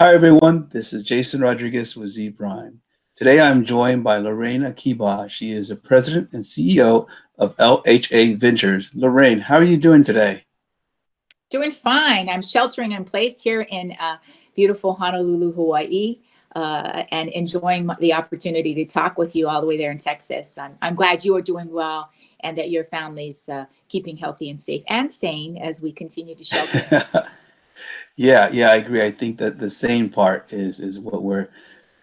Hi, everyone. This is Jason Rodriguez with Zpryme. Today, I'm joined by Lorraine Akiba. She is the president and CEO of LHA Ventures. Lorraine, how are you doing today? Doing fine. I'm sheltering in place here in beautiful Honolulu, Hawaii, and enjoying the opportunity to talk with you all the way there in Texas. I'm glad you are doing well and that your family's keeping healthy and safe and sane as we continue to shelter. Yeah, I agree. I think that the same part is what we're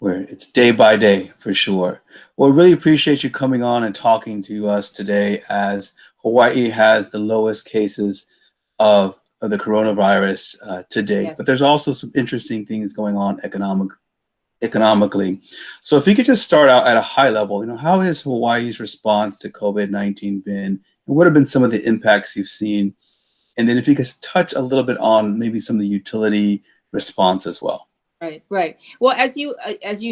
it's day by day for sure. Well, really appreciate you coming on and talking to us today as Hawaii has the lowest cases of the coronavirus to date. Yes. But there's also some interesting things going on economically. So if you could just start out at a high level, how has Hawaii's response to COVID-19 been, and what have been some of the impacts you've seen? And then if you could touch a little bit on maybe some of the utility response as well. Right, right. Well, as you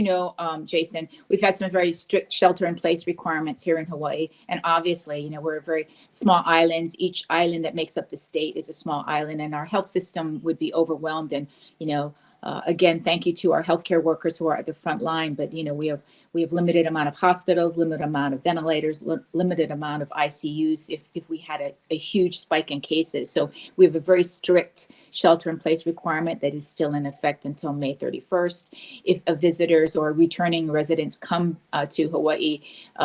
know, Jason, we've had some very strict shelter-in-place requirements here in Hawaii, and obviously, we're a very small islands. Each island that makes up the state is a small island, and our health system would be overwhelmed. And again, thank you to our healthcare workers who are at the front line. But we have limited amount of hospitals, limited amount of ventilators, limited amount of ICUs if we had a huge spike in cases. So we have a very strict shelter-in-place requirement that is still in effect until May 31st. If visitors or returning residents come to Hawaii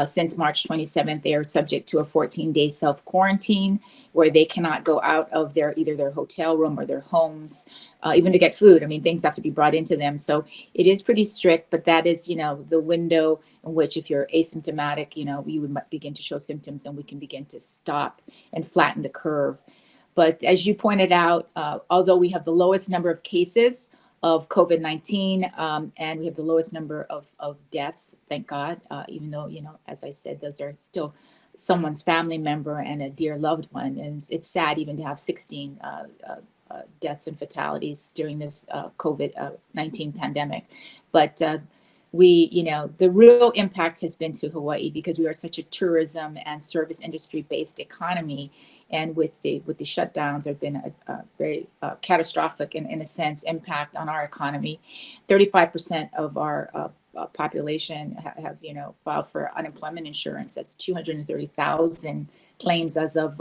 since March 27th, they are subject to a 14-day self-quarantine where they cannot go out of either their hotel room or their homes, even to get food. I mean, things have to be brought into them. So it is pretty strict, but that is, the window in which if you're asymptomatic, you would begin to show symptoms and we can begin to stop and flatten the curve. But as you pointed out, although we have the lowest number of cases of COVID-19 and we have the lowest number of deaths, thank God, even though, as I said, those are still someone's family member and a dear loved one. And it's sad even to have 16 deaths and fatalities during this COVID-19 pandemic. But the real impact has been to Hawaii because we are such a tourism and service industry based economy. And with the shutdowns, there have been a very catastrophic, in a sense, impact on our economy. 35% of our population have filed for unemployment insurance. That's 230,000 claims as of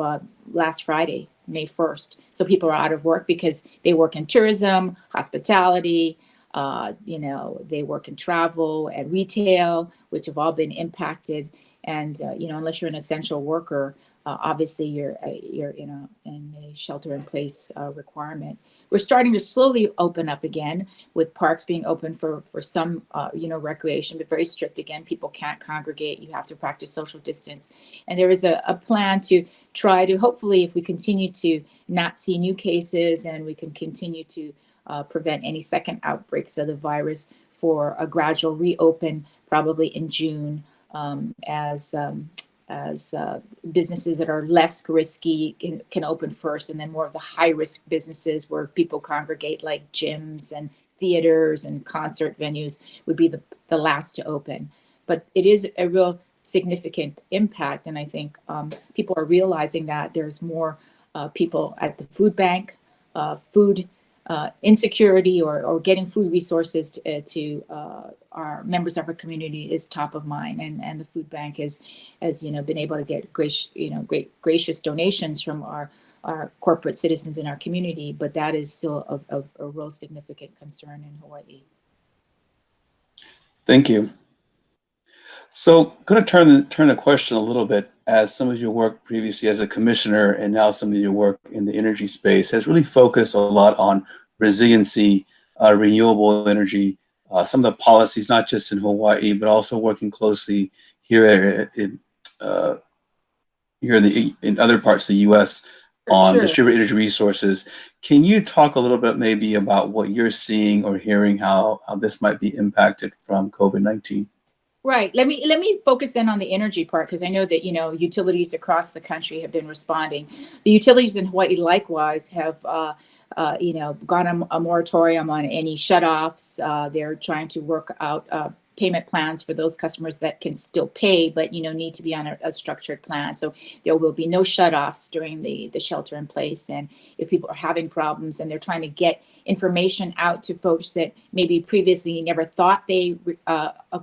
last Friday, May 1st. So people are out of work because they work in tourism, hospitality, they work in travel and retail, which have all been impacted. And unless you're an essential worker, obviously you're in a shelter-in-place requirement. We're starting to slowly open up again, with parks being open for some recreation, but very strict again. People can't congregate. You have to practice social distance. And there is a plan to try to, hopefully, if we continue to not see new cases and we can continue to prevent any second outbreaks of the virus, for a gradual reopen probably in June, as businesses that are less risky can open first, and then more of the high risk businesses where people congregate, like gyms and theaters and concert venues, would be the last to open. But it is a real significant impact, and I think people are realizing that there's more people at the food bank, food insecurity or getting food resources to our members of our community is top of mind, and the food bank has been able to get gracious donations from our corporate citizens in our community, but that is still a real significant concern in Hawaii. Thank you. So, going to turn the question a little bit, as some of your work previously as a commissioner and now some of your work in the energy space has really focused a lot on resiliency, renewable energy, some of the policies, not just in Hawaii, but also working closely here in other parts of the U.S. on Sure. distributed energy resources. Can you talk a little bit maybe about what you're seeing or hearing, how this might be impacted from COVID-19? Right. Let me focus in on the energy part, because I know that utilities across the country have been responding. The utilities in Hawaii likewise have gone on a moratorium on any shutoffs. They're trying to work out payment plans for those customers that can still pay, but need to be on a structured plan. So there will be no shutoffs during the shelter in place. And if people are having problems and they're trying to get information out to folks that maybe previously never thought they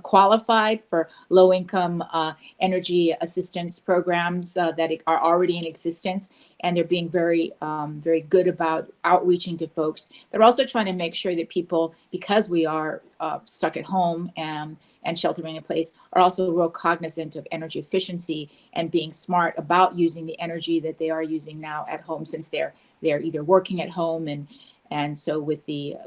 qualified for low-income energy assistance programs that are already in existence. And they're being very, very good about outreaching to folks. They're also trying to make sure that people, because we are stuck at home and sheltering in place, are also real cognizant of energy efficiency and being smart about using the energy that they are using now at home, since they're either working at home and so with the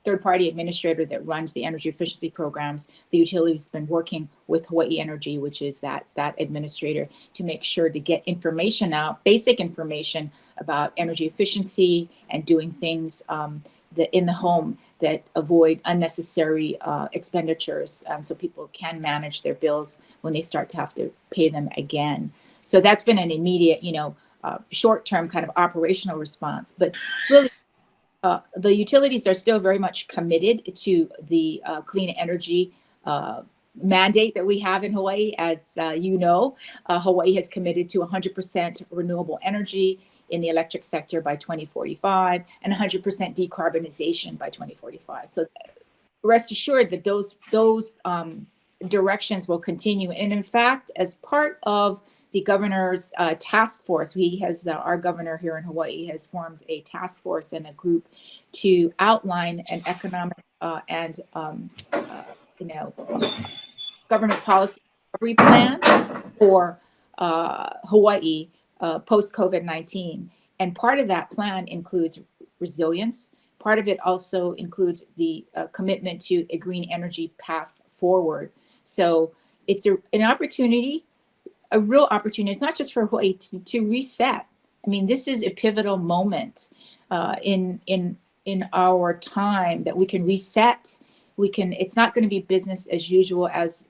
third-party administrator that runs the energy efficiency programs, the utility's been working with Hawaii Energy, which is that administrator, to make sure to get information out, basic information about energy efficiency and doing things that in the home that avoid unnecessary expenditures, so people can manage their bills when they start to have to pay them again. So that's been an immediate, short-term kind of operational response. But really, the utilities are still very much committed to the clean energy mandate that we have in Hawaii. As Hawaii has committed to 100% renewable energy in the electric sector by 2045 and 100% decarbonization by 2045. So rest assured that those directions will continue. And in fact, as part of the governor's task force, our governor here in Hawaii has formed a task force and a group to outline an economic and government policy recovery plan for Hawaii post-COVID-19. And part of that plan includes resilience. Part of it also includes the commitment to a green energy path forward. So it's an opportunity, a real opportunity. It's not just for Hawaii to reset. I mean, this is a pivotal moment in our time that we can reset. It's not going to be business as usual as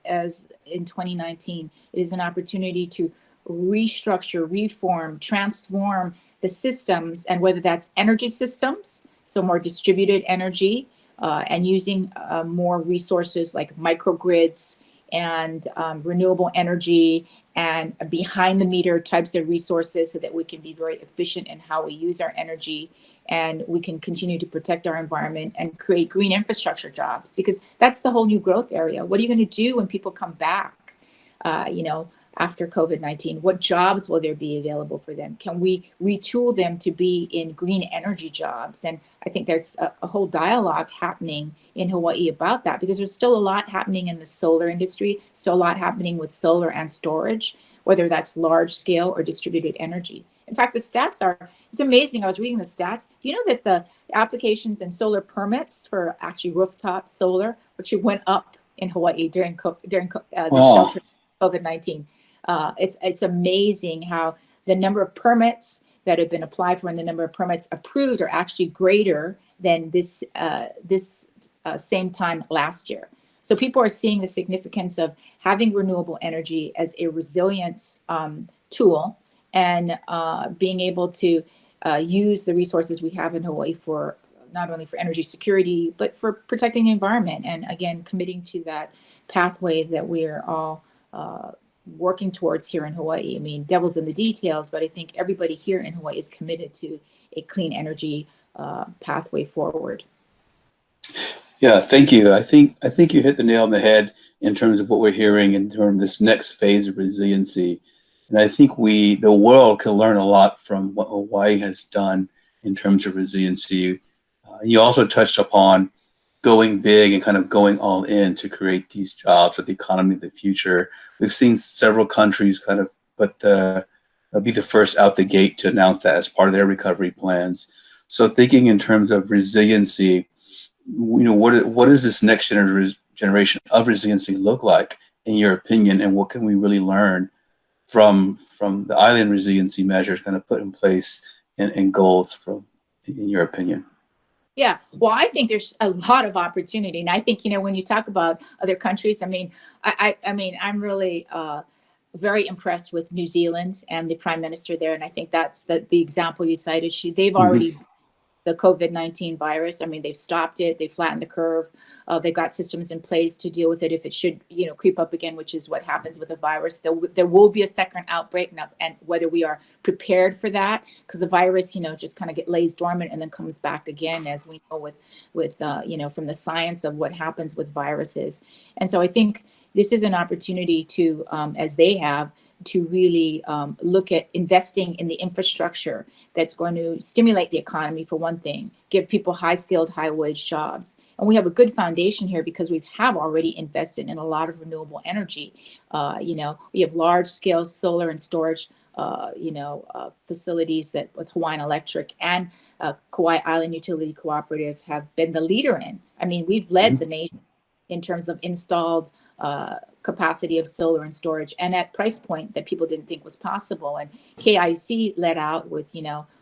in 2019. It is an opportunity to restructure, reform, transform the systems, and whether that's energy systems, so more distributed energy, and using more resources like microgrids and renewable energy and behind the meter types of resources, so that we can be very efficient in how we use our energy, and we can continue to protect our environment and create green infrastructure jobs, because that's the whole new growth area. What are you going to do when people come back, after COVID-19? What jobs will there be available for them? Can we retool them to be in green energy jobs? And I think there's a whole dialogue happening in Hawaii about that, because there's still a lot happening in the solar industry, still a lot happening with solar and storage, whether that's large scale or distributed energy. In fact, the stats it's amazing. I was reading the stats. Do you know that the applications and solar permits for actually rooftop solar actually went up in Hawaii during the shelter COVID-19? It's amazing how the number of permits that have been applied for and the number of permits approved are actually greater than this same time last year. So people are seeing the significance of having renewable energy as a resilience tool, and being able to use the resources we have in Hawaii for not only for energy security, but for protecting the environment. And again, committing to that pathway that we're all working towards here in Hawaii. I mean, devil's in the details, but I think everybody here in Hawaii is committed to a clean energy pathway forward. Yeah, thank you. I think you hit the nail on the head in terms of what we're hearing in terms of this next phase of resiliency. And I think the world can learn a lot from what Hawaii has done in terms of resiliency. You also touched upon going big and kind of going all in to create these jobs with the economy of the future. We've seen several countries they'll be the first out the gate to announce that as part of their recovery plans. So thinking in terms of resiliency, what does this next generation of resiliency look like, in your opinion, and what can we really learn from the Island Resiliency measures kind of put in place and goals in your opinion? Yeah, well, I think there's a lot of opportunity, and I think when you talk about other countries, I mean, I'm really very impressed with New Zealand and the Prime Minister there, and I think that's the example you cited. They've already COVID-19 virus. I mean, they've stopped it, they flattened the curve, they've got systems in place to deal with it if it should, creep up again, which is what happens with a virus. There will be a second outbreak now, and whether we are prepared for that, because the virus, just kind of lays dormant and then comes back again, as we know with from the science of what happens with viruses. And so I think this is an opportunity to, as they have, to really look at investing in the infrastructure that's going to stimulate the economy, for one thing, give people high-skilled, high-wage jobs. And we have a good foundation here because we have already invested in a lot of renewable energy. We have large-scale solar and storage, facilities that with Hawaiian Electric and Kauai Island Utility Cooperative have been the leader in. I mean, we've led the nation in terms of installed capacity of solar and storage, and at price point that people didn't think was possible. And KIUC led out with,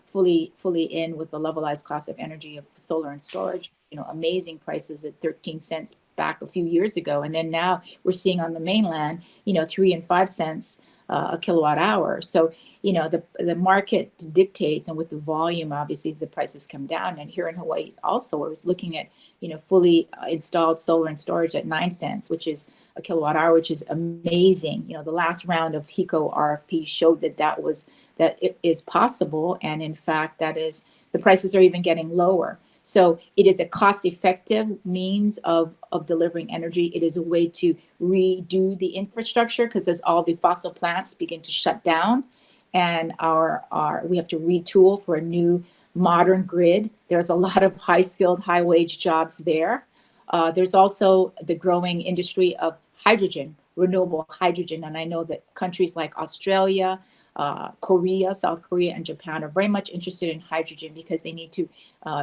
fully in with the levelized cost of energy of solar and storage, amazing prices at 13 cents back a few years ago. And then now we're seeing on the mainland, 3 and 5 cents a kilowatt hour. So, the market dictates, and with the volume, obviously, as the prices come down. And here in Hawaii also, I was looking at, fully installed solar and storage at 9 cents, which is a kilowatt hour, which is amazing. The last round of HECO RFP showed that it is possible. And in fact, the prices are even getting lower. So it is a cost-effective means of delivering energy. It is a way to redo the infrastructure, because as all the fossil plants begin to shut down, and we have to retool for a new modern grid. There's a lot of high-skilled, high-wage jobs there. There's also the growing industry of hydrogen, renewable hydrogen, and I know that countries like Australia, Korea, South Korea, and Japan are very much interested in hydrogen because they need to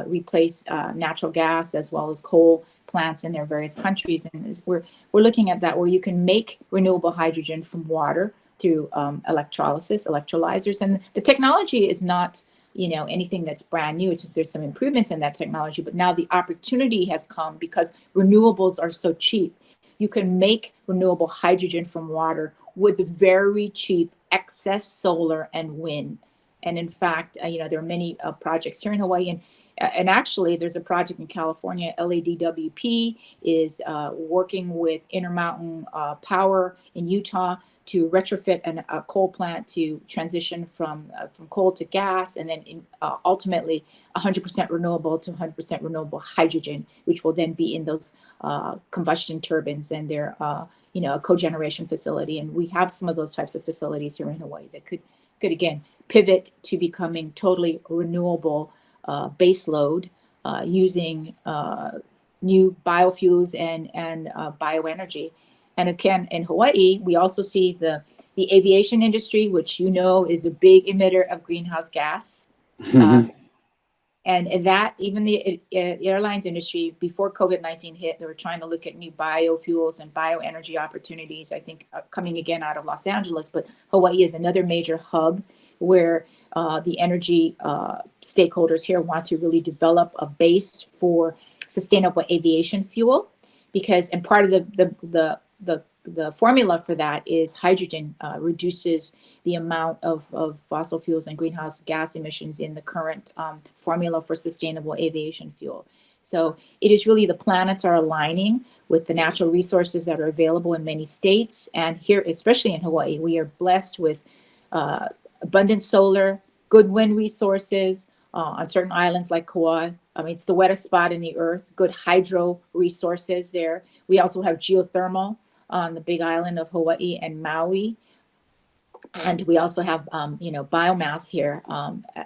replace natural gas as well as coal plants in their various countries. And we're looking at that, where you can make renewable hydrogen from water through electrolyzers. And the technology is not, anything that's brand new. It's just there's some improvements in that technology. But now the opportunity has come because renewables are so cheap. You can make renewable hydrogen from water with very cheap excess solar and wind. And in fact, there are many projects here in Hawaii, and actually there's a project in California. LADWP is working with Intermountain Power in Utah to retrofit a coal plant to transition from coal to gas, and then ultimately 100% renewable to 100% renewable hydrogen, which will then be in those combustion turbines and their a cogeneration facility. And we have some of those types of facilities here in Hawaii that could again pivot to becoming totally renewable base load using new biofuels and bioenergy. And again, in Hawaii, we also see the aviation industry, which is a big emitter of greenhouse gas. And that even the airlines industry, before COVID-19 hit, they were trying to look at new biofuels and bioenergy opportunities, I think, coming again out of Los Angeles. But Hawaii is another major hub where the energy stakeholders here want to really develop a base for sustainable aviation fuel, and part of the formula for that is hydrogen reduces the amount of fossil fuels and greenhouse gas emissions in the current formula for sustainable aviation fuel. So it is really the planets are aligning with the natural resources that are available in many states. And here, especially in Hawaii, we are blessed with abundant solar, good wind resources on certain islands like Kauai. I mean, it's the wettest spot in the earth, good hydro resources there. We also have geothermal on the big island of Hawaii and Maui. And we also have, biomass here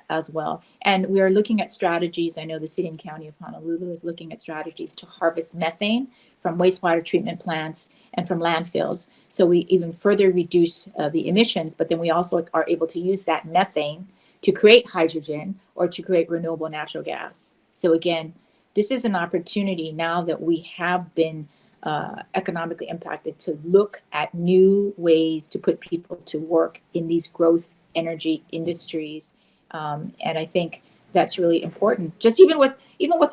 as well. And we are looking at strategies. I know the city and county of Honolulu is looking at strategies to harvest methane from wastewater treatment plants and from landfills. So we even further reduce the emissions, but then we also are able to use that methane to create hydrogen or to create renewable natural gas. So again, this is an opportunity now that we have been economically impacted to look at new ways to put people to work in these growth energy industries. And I think that's really important. Just even with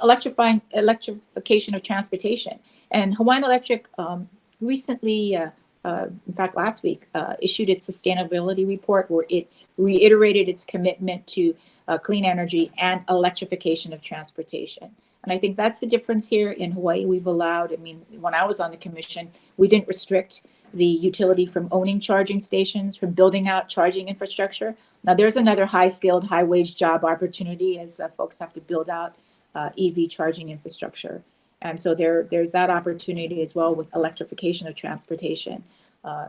electrification of transportation. And Hawaiian Electric recently, in fact, last week, issued its sustainability report where it reiterated its commitment to clean energy, and electrification of transportation. And I think that's the difference here in Hawaii. We've allowed, I mean, when I was on the commission, we didn't restrict the utility from owning charging stations, from building out charging infrastructure. Now, there's another high-skilled, high-wage job opportunity as folks have to build out EV charging infrastructure. And so there's that opportunity as well with electrification of transportation,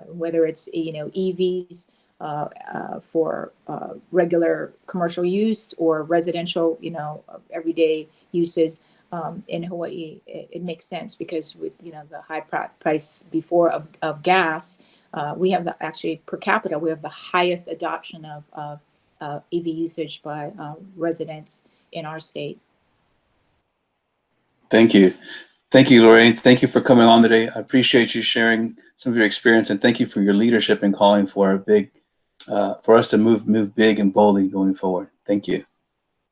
whether it's, EVs for regular commercial use or residential, everyday uses. In Hawaii, it makes sense because with the high price before of gas, we have actually per capita we have the highest adoption of EV usage by residents in our state. Thank you. Thank you, Lorraine. Thank you for coming on today. I appreciate you sharing some of your experience, and thank you for your leadership in calling for a big, for us to move big and boldly going forward. Thank you.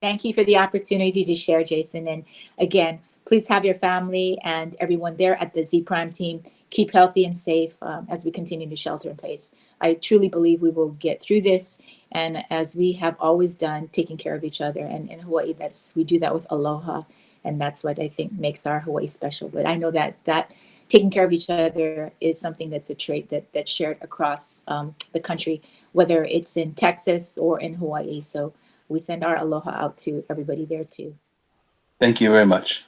Thank you for the opportunity to share, Jason. And again, please have your family and everyone there at the Zpryme team keep healthy and safe as we continue to shelter in place. I truly believe we will get through this, and as we have always done, taking care of each other. And in Hawaii, we do that with aloha, and that's what I think makes our Hawaii special. But I know that taking care of each other is something that's a trait that's shared across the country, whether it's in Texas or in Hawaii. So we send our aloha out to everybody there too. Thank you very much.